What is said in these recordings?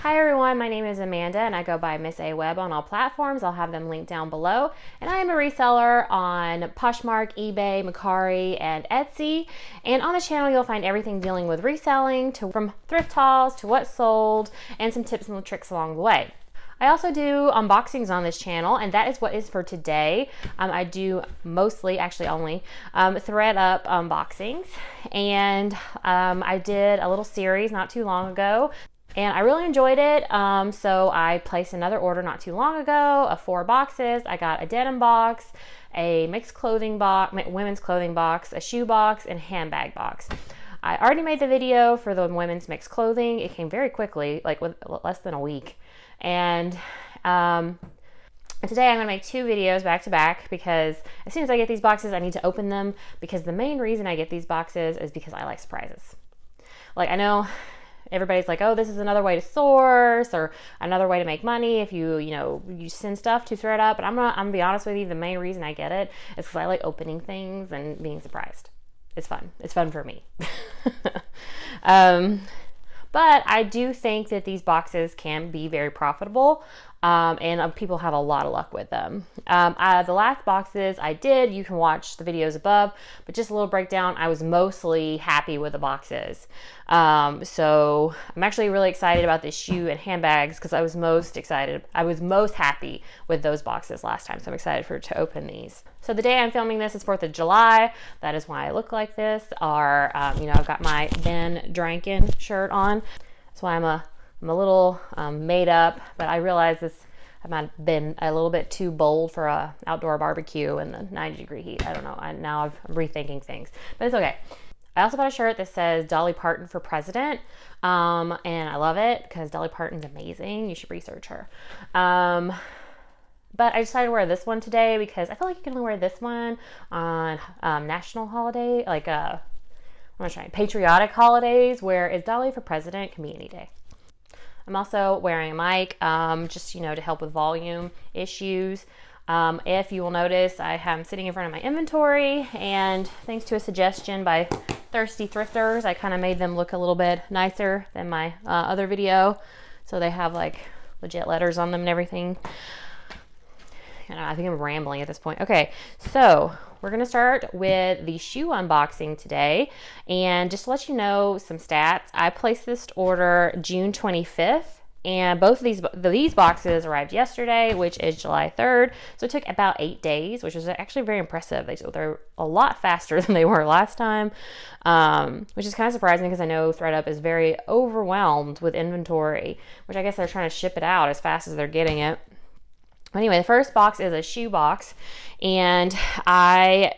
Hi everyone, my name is Amanda and I go by MSAWEBB on all platforms. I'll have them linked down below. And I am a reseller on Poshmark, eBay, Mercari, and Etsy. And on the channel you'll find everything dealing with reselling, from thrift hauls to what's sold, and some tips and tricks along the way. I also do unboxings on this channel, and that is what is for today. I do mostly, actually only, Thredup unboxings. And I did a little series not too long ago. And I really enjoyed it, so I placed another order not too long ago of 4 boxes. I got a denim box, a mixed clothing box, women's clothing box, a shoe box, and a handbag box. I already made the video for the women's mixed clothing. It came very quickly, like with less than a week. And today I'm gonna make 2 videos back to back because as soon as I get these boxes, I need to open them, because the main reason I get these boxes is because I like surprises. Like, I know everybody's like, oh, this is another way to source or another way to make money if you send stuff to Thredup. But I'm gonna be honest with you, the main reason I get it is because I like opening things and being surprised. It's fun. It's fun for me. But I do think that these boxes can be very profitable, and people have a lot of luck with them. The last boxes I did, you can watch the videos above, but just a little breakdown, I was mostly happy with the boxes. So I'm actually really excited about this shoe and handbags because I was most happy with those boxes last time. So I'm excited to open these. So the day I'm filming this is 4th of July. That is why I look like this. I've got my Ben Drankin shirt on. That's why I'm a little made up, but I realize I might have been a little bit too bold for a outdoor barbecue in the 90-degree heat. I don't know. Now I'm rethinking things, but it's okay. I also bought a shirt that says Dolly Parton for President, and I love it because Dolly Parton's amazing. You should research her. But I decided to wear this one today because I feel like you can only wear this one on national holiday, like patriotic holidays, whereas Dolly for President can be any day. I'm also wearing a mic, just to help with volume issues. If you will notice, I am sitting in front of my inventory, and thanks to a suggestion by Thirsty Thrifters, I kind of made them look a little bit nicer than my other video. So they have like legit letters on them and everything. I think I'm rambling at this point. Okay, so we're going to start with the shoe unboxing today. And just to let you know some stats, I placed this order June 25th. And both of these boxes arrived yesterday, which is July 3rd. So it took about 8 days, which is actually very impressive. They're a lot faster than they were last time, which is kind of surprising because I know Thredup is very overwhelmed with inventory, which I guess they're trying to ship it out as fast as they're getting it. Anyway, the first box is a shoe box, and I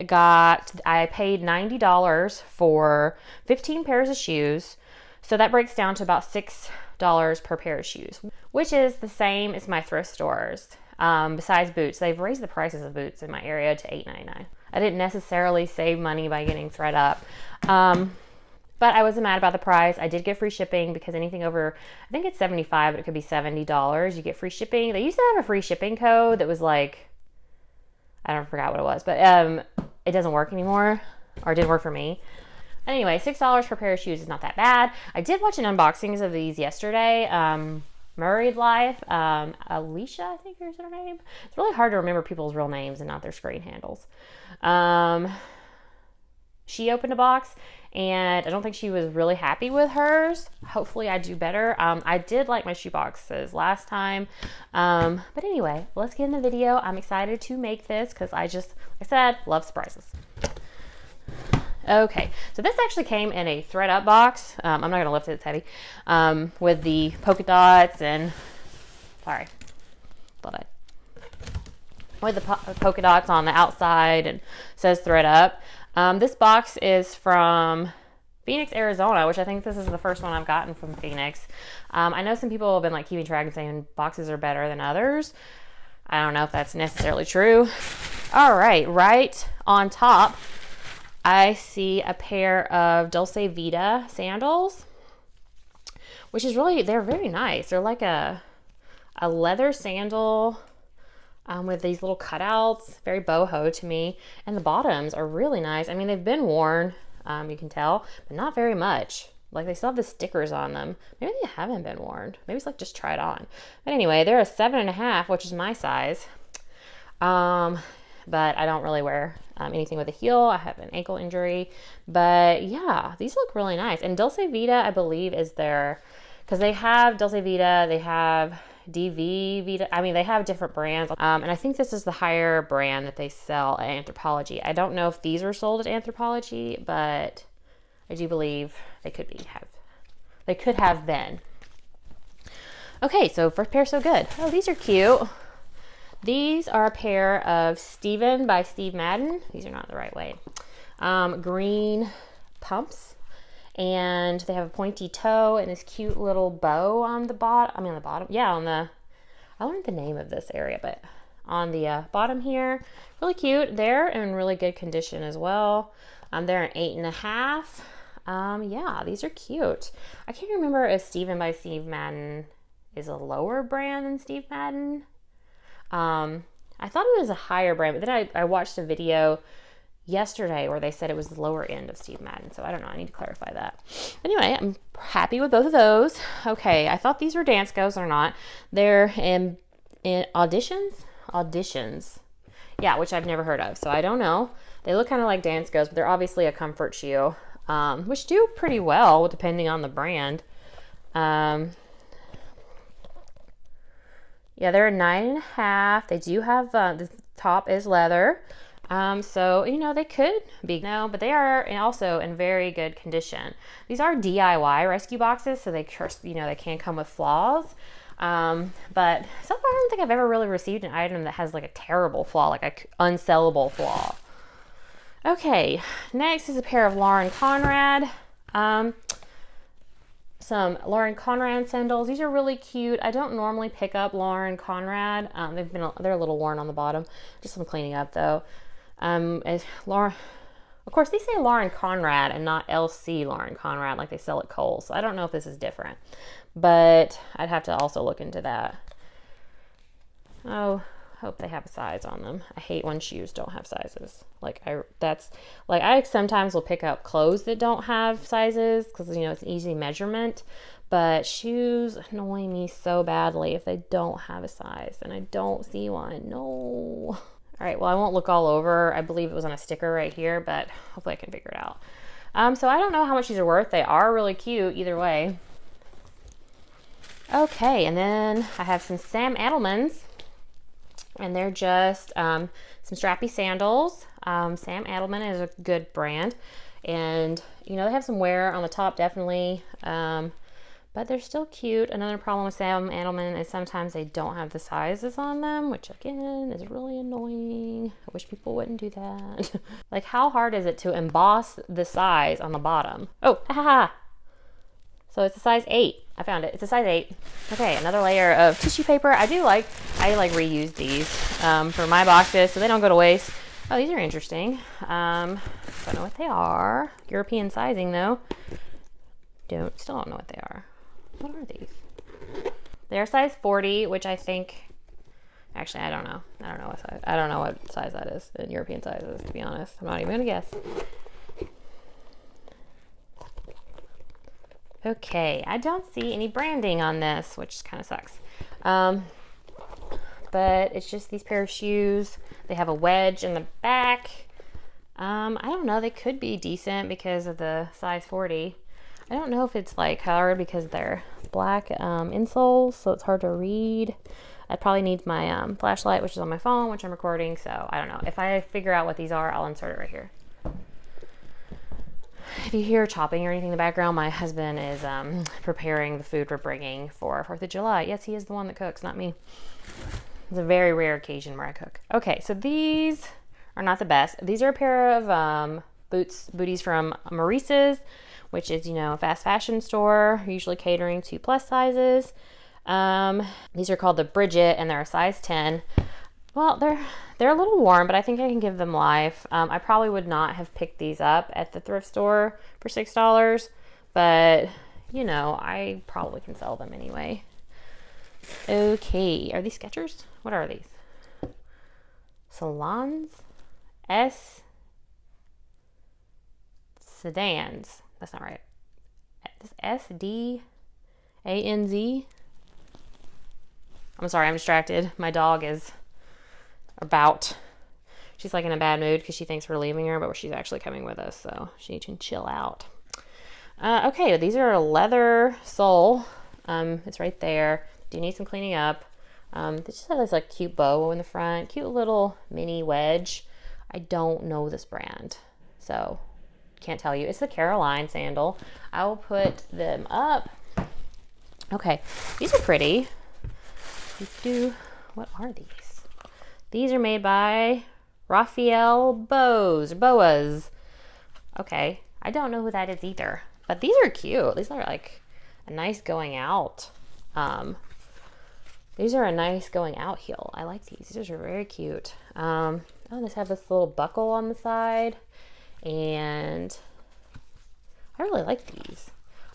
paid $90 for 15 pairs of shoes. So that breaks down to about $6 per pair of shoes, which is the same as my thrift stores. Besides boots, they've raised the prices of boots in my area to $8.99. I didn't necessarily save money by getting Thredup. But I wasn't mad about the price. I did get free shipping because anything over, I think it's $75, but it could be $70. You get free shipping. They used to have a free shipping code that was like, I forgot what it was, but it doesn't work anymore, or it didn't work for me. Anyway, $6 per pair of shoes is not that bad. I did watch an unboxing of these yesterday. Married Life, Alicia, I think is her name. It's really hard to remember people's real names and not their screen handles. She opened a box, and I don't think she was really happy with hers. Hopefully I do better. I did like my shoe boxes last time. But anyway, let's get in the video. I'm excited to make this because like I said, love surprises. Okay, so this actually came in a Thredup box. I'm not going to lift it, it's heavy. With the polka dots and, with the polka dots on the outside, and says Thredup. This box is from Phoenix, Arizona, which I think this is the first one I've gotten from Phoenix. I know some people have been like keeping track and saying boxes are better than others. I don't know if that's necessarily true. All right, right on top, I see a pair of Dulce Vida sandals, which is they're very nice. They're like a leather sandal with these little cutouts, very boho to me. And the bottoms are really nice. I mean, they've been worn, you can tell, but not very much. Like they still have the stickers on them. Maybe they haven't been worn. Maybe it's like just tried on. But anyway, they're a 7.5, which is my size. But I don't really wear anything with a heel. I have an ankle injury. But yeah, these look really nice. And Dulce Vida, I believe, is their, because they have Dulce Vida, they have DV Vida. I mean, they have different brands. And I think this is the higher brand that they sell at Anthropologie. I don't know if these were sold at Anthropologie, but I do believe they could have been. Okay, so first pair, so good. Oh, these are cute. These are a pair of Steven by Steve Madden. These are not the right way. Green pumps. And they have a pointy toe and this cute little bow on the bottom. I mean, on the bottom. Yeah, on the, I learned the name of this area, but on the bottom here. Really cute. They're in really good condition as well. They're an 8.5. Yeah, these are cute. I can't remember if Steven by Steve Madden is a lower brand than Steve Madden. I thought it was a higher brand, but then I watched a video yesterday where they said it was the lower end of Steve Madden. So I don't know. I need to clarify that. Anyway, I'm happy with both of those. Okay. I thought these were dance goes. They're not. They're in auditions. Yeah. Which I've never heard of. So I don't know. They look kind of like dance goes, but they're obviously a comfort shoe, which do pretty well depending on the brand. Yeah, they're a 9.5. They do have, the top is leather. So, you know, they could be, no, but they are also in very good condition. These are DIY rescue boxes, so they, you know, they can come with flaws. But so far I don't think I've ever really received an item that has like a terrible flaw, like an unsellable flaw. Okay, next is a pair of Lauren Conrad. Some Lauren Conrad sandals. These are really cute. I don't normally pick up Lauren Conrad. They're a little worn on the bottom. Just some cleaning up though. Lauren, of course, they say Lauren Conrad and not LC Lauren Conrad like they sell at Kohl's. So I don't know if this is different, but I'd have to also look into that. Oh, hope they have a size on them. I hate when shoes don't have sizes. I sometimes will pick up clothes that don't have sizes because, you know, it's an easy measurement, but shoes annoy me so badly if they don't have a size and I don't see one. No. All right. Well, I won't look all over. I believe it was on a sticker right here, but hopefully I can figure it out. So I don't know how much these are worth. They are really cute either way. Okay. And then I have some Sam Edelman's. And they're just some strappy sandals. Sam Edelman is a good brand. And, you know, they have some wear on the top, definitely. But they're still cute. Another problem with Sam Edelman is sometimes they don't have the sizes on them, which, again, is really annoying. I wish people wouldn't do that. Like, how hard is it to emboss the size on the bottom? Oh, ha. So it's a size 8. I found it. It's a size 8. Okay, another layer of tissue paper. I reuse these for my boxes so they don't go to waste. Oh, these are interesting. Don't know what they are. European sizing though. Still don't know what they are. What are these? They're size 40, which I think, actually I don't know. I don't know what size that is in European sizes, to be honest. I'm not even gonna guess. Okay, I don't see any branding on this, which kind of sucks. But it's just these pair of shoes. They have a wedge in the back. I don't know, they could be decent because of the size 40. I don't know if it's like hard because they're black insoles, so it's hard to read. I probably need my flashlight, which is on my phone, which I'm recording, so I don't know. If I figure out what these are, I'll insert it right here. If you hear chopping or anything in the background, my husband is preparing the food we're bringing for 4th of July. Yes, he is the one that cooks, not me. It's a very rare occasion where I cook. Okay, so these are not the best. These are a pair of booties from Maurice's, which is, you know, a fast fashion store, usually catering to plus sizes. These are called the Bridget, and they're a size 10. Well, they're a little warm, but I think I can give them life. I probably would not have picked these up at the thrift store for $6, but, you know, I probably can sell them anyway. Okay, are these Skechers? What are these? Salons? Sedans. That's not right. This SDANZ. I'm sorry, I'm distracted. My dog is about. She's like in a bad mood because she thinks we're leaving her, but she's actually coming with us, so she can chill out. Okay, these are a leather sole. It's right there. Do need some cleaning up. They just have this like cute bow in the front, cute little mini wedge. I don't know this brand, so can't tell you. It's the Caroline sandal. I will put them up. Okay, these are pretty. What are these? These are made by Raphael Boas. Okay, I don't know who that is either, but these are cute. These are like a nice going out. These are a nice going out heel. I like these. These are very cute. Oh, these have this little buckle on the side, and I really like these.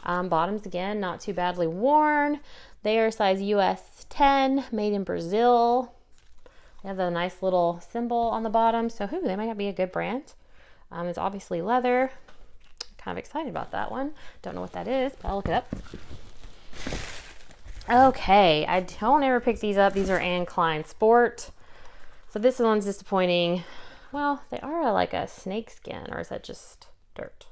Bottoms, again, not too badly worn. They are size US 10, made in Brazil. They have a nice little symbol on the bottom, so they might be a good brand. It's obviously leather. Kind of excited about that one. Don't know what that is, but I'll look it up. Okay, I don't ever pick these up. These are Anne Klein Sport. So this one's disappointing. Well, they are like a snake skin, or is that just dirt?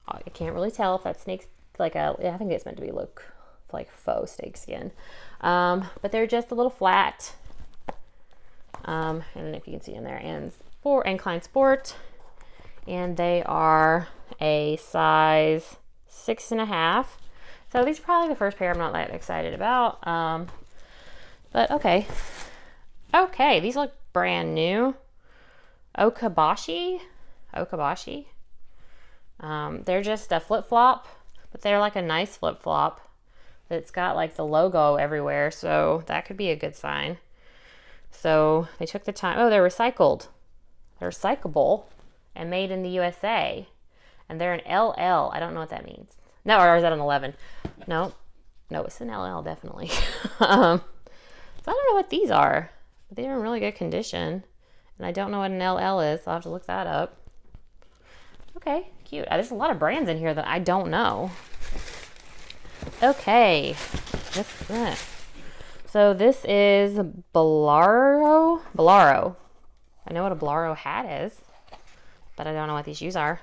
I can't really tell if that snake's like I think it's meant to be look like faux snake skin. But they're just a little flat. And if you can see in there, Anne Klein Sport. And they are a size 6.5. So these are probably the first pair I'm not that excited about. But okay. Okay, these look brand new. Okabashi. They're just a flip-flop, but they're like a nice flip-flop. It's got like the logo everywhere, so that could be a good sign. So they took the time. Oh, they're recycled. They're recyclable and made in the USA. And they're an LL. I don't know what that means. No, or is that an 11? No, it's an LL, definitely. So I don't know what these are, but they're in really good condition. And I don't know what an LL is, so I'll have to look that up. Okay, cute. There's a lot of brands in here that I don't know. Okay, so this is Bolaro. I know what a Bolaro hat is, but I don't know what these shoes are.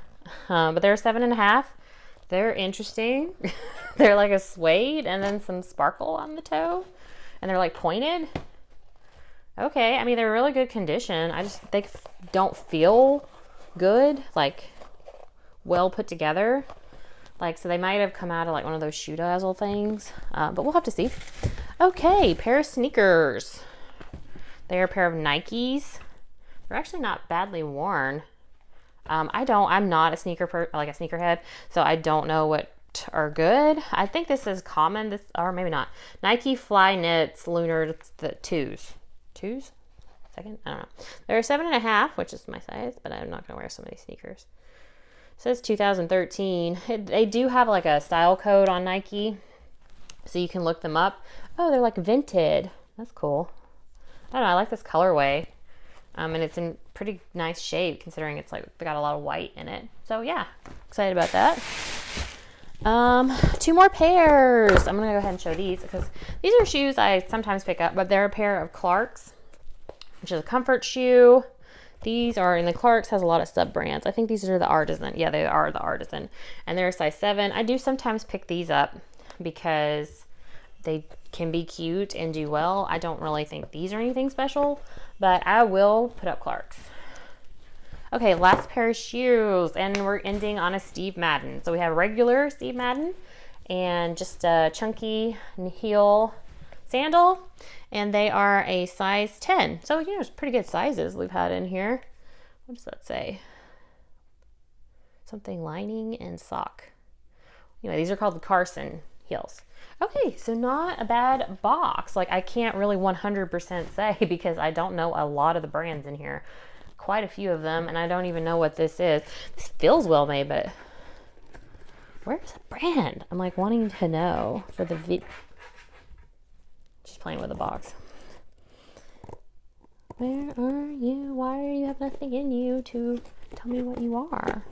But they're 7.5. They're interesting. They're like a suede and then some sparkle on the toe, and they're like pointed. Okay, I mean, they're really good condition. They don't feel good, like well put together. Like, so they might have come out of like one of those shoe dazzle things, but we'll have to see. Okay, pair of sneakers. They're a pair of Nikes. They're actually not badly worn. I'm not a sneakerhead, so I don't know what are good. I think this is common, or maybe not. Nike Fly Knits Lunar, the twos? Second? I don't know. They're 7.5, which is my size, but I'm not gonna wear some of these sneakers. It says 2013. They do have like a style code on Nike, so you can look them up. Oh, they're like vinted. That's cool. I don't know, I like this colorway. And it's in pretty nice shape considering it's like they got a lot of white in it. So yeah, excited about that. 2 more pairs. I'm gonna go ahead and show these because these are shoes I sometimes pick up, but they're a pair of Clarks, which is a comfort shoe. These are, and the Clarks has a lot of sub brands. I think these are the Artisan. Yeah, they are the Artisan, and they're a size 7. I do sometimes pick these up because they can be cute and do well. I don't really think these are anything special, but I will put up Clarks. Okay, last pair of shoes, and we're ending on a Steve Madden. So we have regular Steve Madden and just a chunky heel sandal, and they are a size 10. So, you know, it's pretty good sizes we've had in here. What does that say? Something lining and sock. Anyway, these are called the Carson Heels. Okay, so not a bad box. Like, I can't really 100% say because I don't know a lot of the brands in here. Quite a few of them, and I don't even know what this is. This feels well made, but where's the brand? I'm like wanting to know for the just playing with the box. Where are you? Why are you have nothing in you to tell me what you are?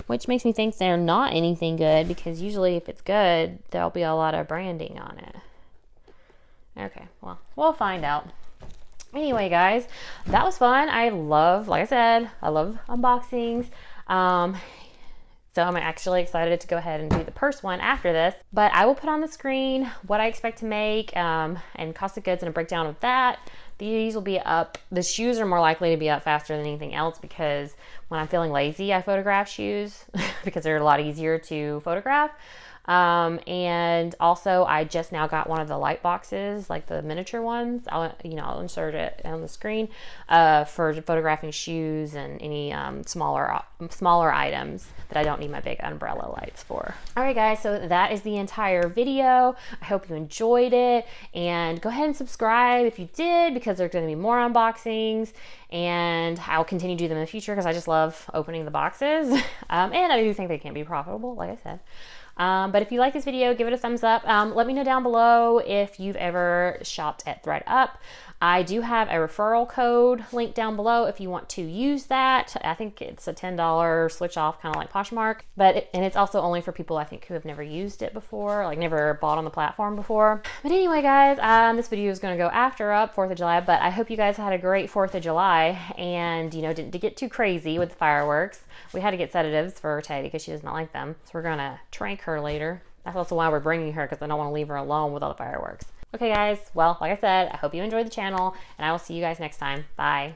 which makes me think they're not anything good, because usually if it's good, there'll be a lot of branding on it. Okay, well, we'll find out. Anyway, guys, that was fun. I love, like I said, I love unboxings. So I'm actually excited to go ahead and do the purse one after this. But I will put on the screen what I expect to make, and cost of goods and a breakdown of that. These will be up. The shoes are more likely to be up faster than anything else, because when I'm feeling lazy, I photograph shoes because they're a lot easier to photograph. And also I just now got one of the light boxes, like the miniature ones. I'll insert it on the screen, for photographing shoes and any, smaller items that I don't need my big umbrella lights for. All right, guys, so that is the entire video. I hope you enjoyed it, and go ahead and subscribe if you did, because there's going to be more unboxings, and I'll continue to do them in the future because I just love opening the boxes. And I do think they can be profitable, like I said. But if you like this video, give it a thumbs up. Let me know down below if you've ever shopped at Thredup. I do have a referral code linked down below if you want to use that. I think it's a $10 switch off, kind of like Poshmark, and it's also only for people, I think, who have never used it before, like never bought on the platform before. But anyway, guys, this video is going to go after 4th of July, but I hope you guys had a great 4th of July, and, you know, didn't get too crazy with the fireworks. We had to get sedatives for Teddy because she does not like them, so we're going to trank her later. That's also why we're bringing her, because I don't want to leave her alone with all the fireworks. Okay, guys, well, like I said, I hope you enjoyed the channel, and I will see you guys next time. Bye.